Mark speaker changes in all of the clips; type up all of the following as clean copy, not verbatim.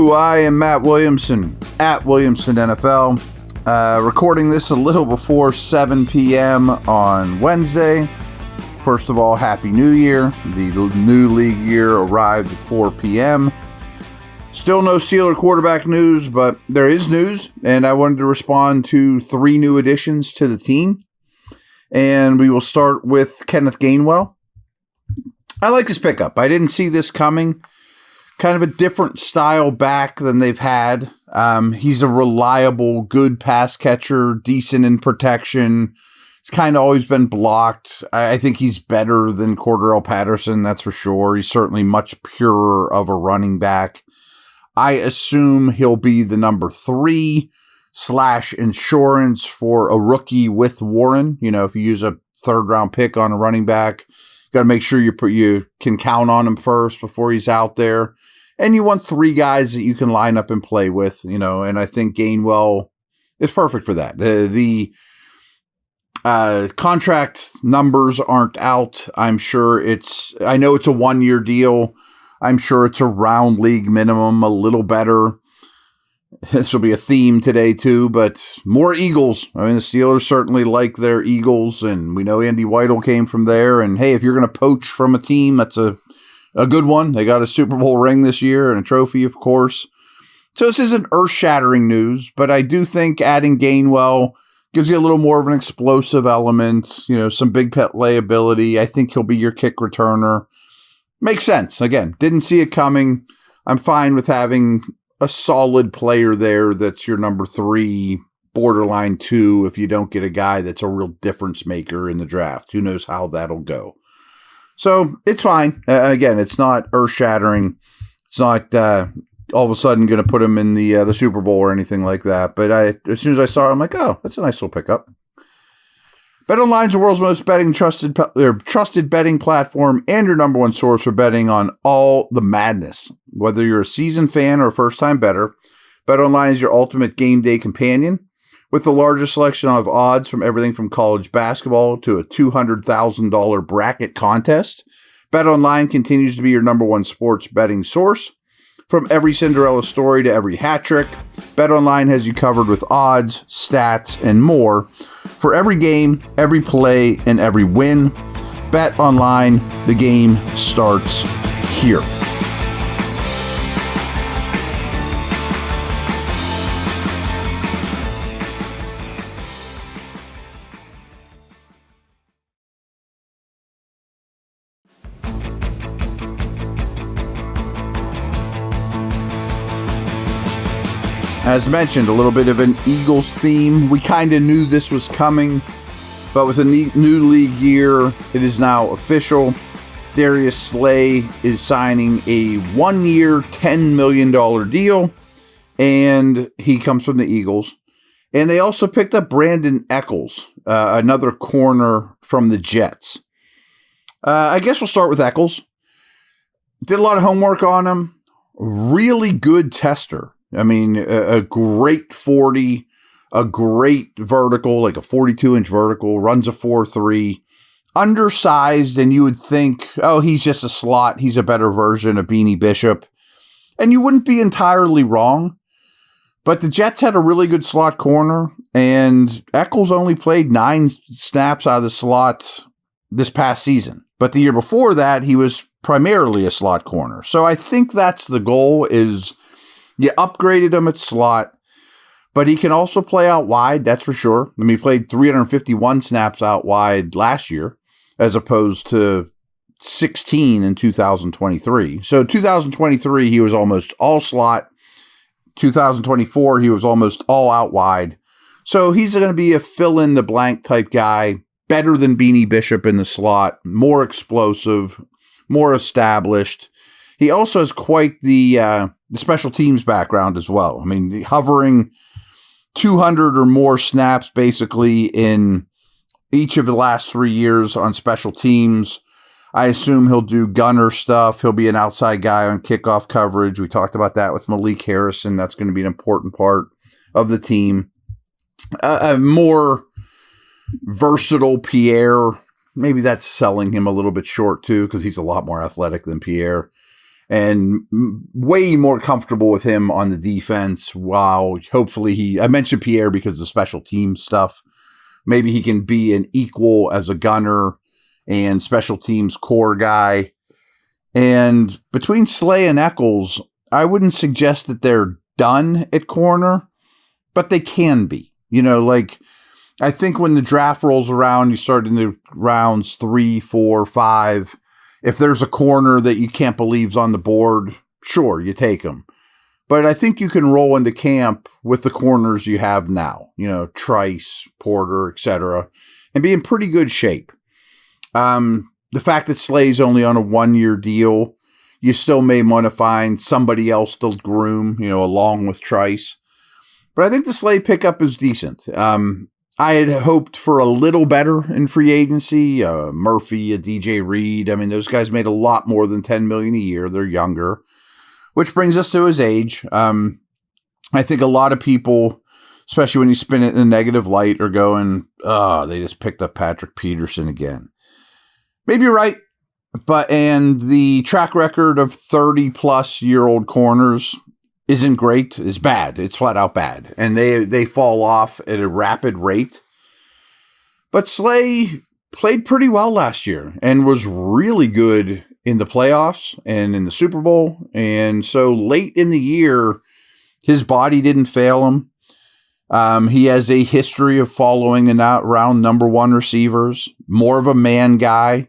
Speaker 1: Hello, I am Matt Williamson at Williamson NFL. Recording this a little before 7 p.m. on Wednesday. First of all, Happy New Year. The new league year arrived at 4 p.m. Still no Steeler quarterback news, but there is news, and I wanted to respond to 3 new additions to the team. And we will start with Kenneth Gainwell. I like his pickup. I didn't see this coming. Kind of a different style back than they've had. He's a reliable, good pass catcher, decent in protection. He's kind of always been blocked. I think he's better than Cordarrelle Patterson, that's for sure. He's certainly much purer of a running back. I assume he'll be the number 3 / insurance for a rookie with Warren. You know, if you use a 3rd round pick on a running back, got to make sure you can count on him first before he's out there. And you want 3 guys that you can line up and play with, you know, and I think Gainwell is perfect for that. The contract numbers aren't out. I know it's a 1-year deal. I'm sure it's around league minimum, a little better. This will be a theme today too, but more Eagles. I mean, the Steelers certainly like their Eagles, and we know Andy Weidl came from there. And hey, if you're going to poach from a team, that's a good one. They got a Super Bowl ring this year and a trophy, of course. So this isn't earth-shattering news, but I do think adding Gainwell gives you a little more of an explosive element, you know, some big play ability. I think he'll be your kick returner. Makes sense. Again, didn't see it coming. I'm fine with having a solid player there that's your number 3, borderline 2, if you don't get a guy that's a real difference maker in the draft. Who knows how that'll go. So it's fine. Again, it's not earth-shattering. It's not all of a sudden going to put him in the Super Bowl or anything like that. But as soon as I saw it, I'm like, oh, that's a nice little pickup. BetOnline is the world's most trusted betting platform and your number 1 source for betting on all the madness. Whether you're a seasoned fan or a first-time bettor, BetOnline is your ultimate game day companion. With the largest selection of odds from everything from college basketball to a $200,000 bracket contest, BetOnline continues to be your number 1 sports betting source. From every Cinderella story to every hat trick, BetOnline has you covered with odds, stats, and more for every game, every play, and every win. BetOnline, the game starts here. As mentioned, a little bit of an Eagles theme. We kind of knew this was coming, but with a new league year, it is now official. Darius Slay is signing a 1-year, $10 million deal, and he comes from the Eagles. And they also picked up Brandon Echols, another corner from the Jets. I guess we'll start with Echols. Did a lot of homework on him. Really good tester. I mean, a great 40, a great vertical, like a 42-inch vertical, runs a 4.3, undersized, and you would think, oh, he's just a slot. He's a better version of Beanie Bishop. And you wouldn't be entirely wrong. But the Jets had a really good slot corner, and Echols only played 9 snaps out of the slot this past season. But the year before that, he was primarily a slot corner. So I think that's the goal is you upgraded him at slot, but he can also play out wide, that's for sure. I mean, he played 351 snaps out wide last year, as opposed to 16 in 2023. So 2023, he was almost all slot. 2024, he was almost all out wide. So he's going to be a fill-in-the-blank type guy, better than Beanie Bishop in the slot, more explosive, more established. He also has quite the special teams background as well. I mean, hovering 200 or more snaps basically in each of the last 3 years on special teams. I assume he'll do gunner stuff. He'll be an outside guy on kickoff coverage. We talked about that with Malik Harrison. That's going to be an important part of the team. A more versatile Pierre. Maybe that's selling him a little bit short too, because he's a lot more athletic than Pierre. and way more comfortable with him on the defense. While hopefully I mentioned Pierre because of the special team stuff. Maybe he can be an equal as a gunner and special teams core guy. And between Slay and Eccles, I wouldn't suggest that they're done at corner, but they can be. I think when the draft rolls around, you start in the rounds 3, 4, 5. If there's a corner that you can't believe's on the board, sure, you take them. But I think you can roll into camp with the corners you have now, Trice, Porter, etc., and be in pretty good shape. The fact that Slay's only on a 1-year deal, you still may want to find somebody else to groom, along with Trice. But I think the Slay pickup is decent. I had hoped for a little better in free agency. Murphy, a DJ Reed. I mean, those guys made a lot more than $10 million a year. They're younger, which brings us to his age. I think a lot of people, especially when you spin it in a negative light, are going, they just picked up Patrick Peterson again. Maybe you're right. And the track record of 30-plus-year-old corners isn't great. It's bad. It's flat out bad. And they fall off at a rapid rate. But Slay played pretty well last year and was really good in the playoffs and in the Super Bowl. And so late in the year, his body didn't fail him. He has a history of following and out around number one receivers, more of a man guy.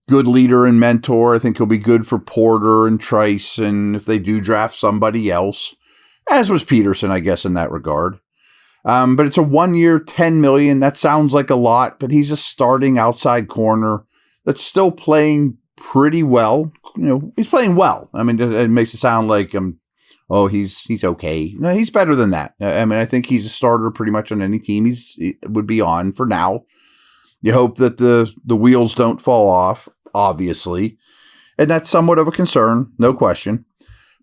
Speaker 1: Good leader and mentor. I think he'll be good for Porter and Trice, and if they do draft somebody else, as was Peterson, I guess, in that regard. But it's a 1-year, $10 million. That sounds like a lot, but he's a starting outside corner that's still playing pretty well. He's playing well. I mean, it makes it sound like he's okay. No, he's better than that. I mean, I think he's a starter pretty much on any team he would be on for now. You hope that the wheels don't fall off, obviously. And that's somewhat of a concern, no question.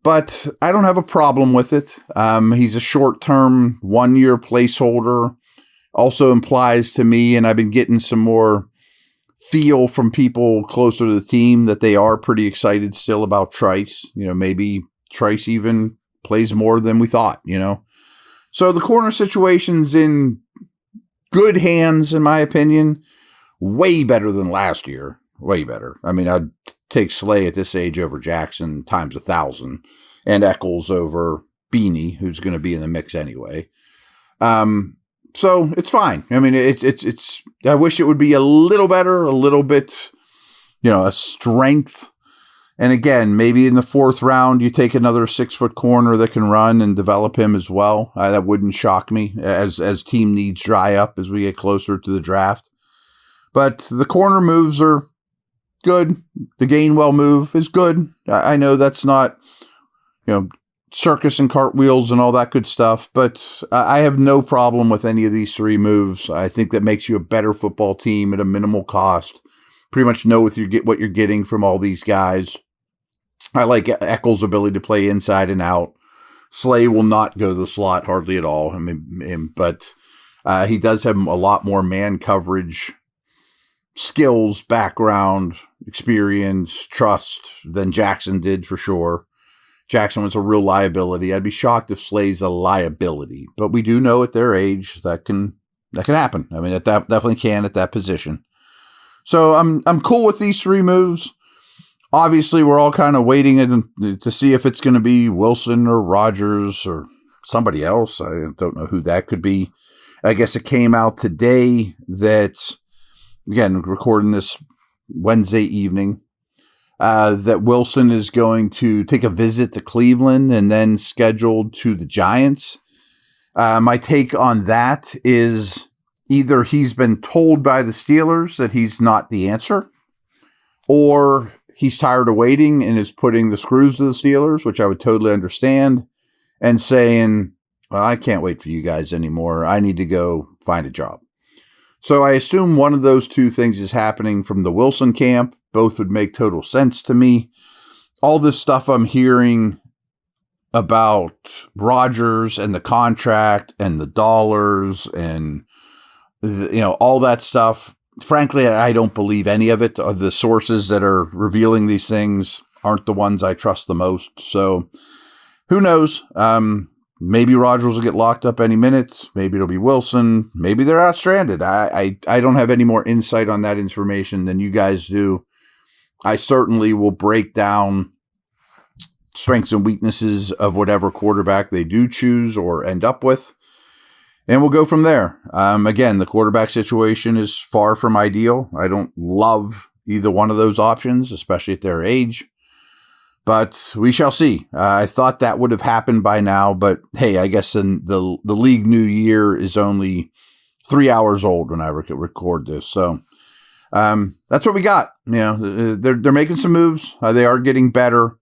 Speaker 1: But I don't have a problem with it. He's a short-term, 1-year placeholder. Also implies to me, and I've been getting some more feel from people closer to the team, that they are pretty excited still about Trice. Maybe Trice even plays more than we thought, So the corner situation's in good hands, in my opinion. Way better than last year. Way better. I mean, I'd take Slay at this age over Jackson times 1,000, and Eccles over Beanie, who's going to be in the mix anyway. So it's fine. I mean, it's. I wish it would be a little better, a little bit, a strength. And again, maybe in the 4th round, you take another 6-foot corner that can run and develop him as well. That wouldn't shock me as team needs dry up as we get closer to the draft. But the corner moves are good. The Gainwell move is good. I know that's not, circus and cartwheels and all that good stuff, but I have no problem with any of these 3 moves. I think that makes you a better football team at a minimal cost. Pretty much know what you're getting from all these guys. I like Eccles' ability to play inside and out. Slay will not go to the slot hardly at all. I mean, but he does have a lot more man coverage skills, background, experience, trust than Jackson did for sure. Jackson was a real liability. I'd be shocked if Slay's a liability, but we do know at their age that can happen. I mean, that definitely can at that position. So I'm cool with these 3 moves. Obviously, we're all kind of waiting to see if it's going to be Wilson or Rodgers or somebody else. I don't know who that could be. I guess it came out today that, again, recording this Wednesday evening, that Wilson is going to take a visit to Cleveland and then scheduled to the Giants. My take on that is either he's been told by the Steelers that he's not the answer, or he's tired of waiting and is putting the screws to the Steelers, which I would totally understand, and saying, well, I can't wait for you guys anymore. I need to go find a job. So I assume one of those 2 things is happening from the Wilson camp. Both would make total sense to me. All this stuff I'm hearing about Rodgers and the contract and the dollars and all that stuff. Frankly, I don't believe any of it. The sources that are revealing these things aren't the ones I trust the most. So who knows? Maybe Rogers will get locked up any minute. Maybe it'll be Wilson. Maybe they're out stranded. I don't have any more insight on that information than you guys do. I certainly will break down strengths and weaknesses of whatever quarterback they do choose or end up with. And we'll go from there. Again, the quarterback situation is far from ideal. I don't love either one of those options, especially at their age. But we shall see. I thought that would have happened by now, but hey, I guess the league new year is only 3 hours old when I record this. So that's what we got. You know, they're making some moves. They are getting better.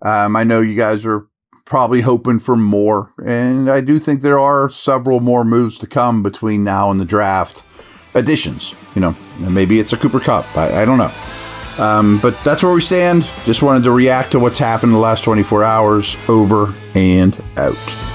Speaker 1: I know you guys are probably hoping for more, and I do think there are several more moves to come between now and the draft. Additions, you know, maybe it's a Cooper Kupp. I don't know. But that's where we stand. Just wanted to react to what's happened in the last 24 hours. Over and out.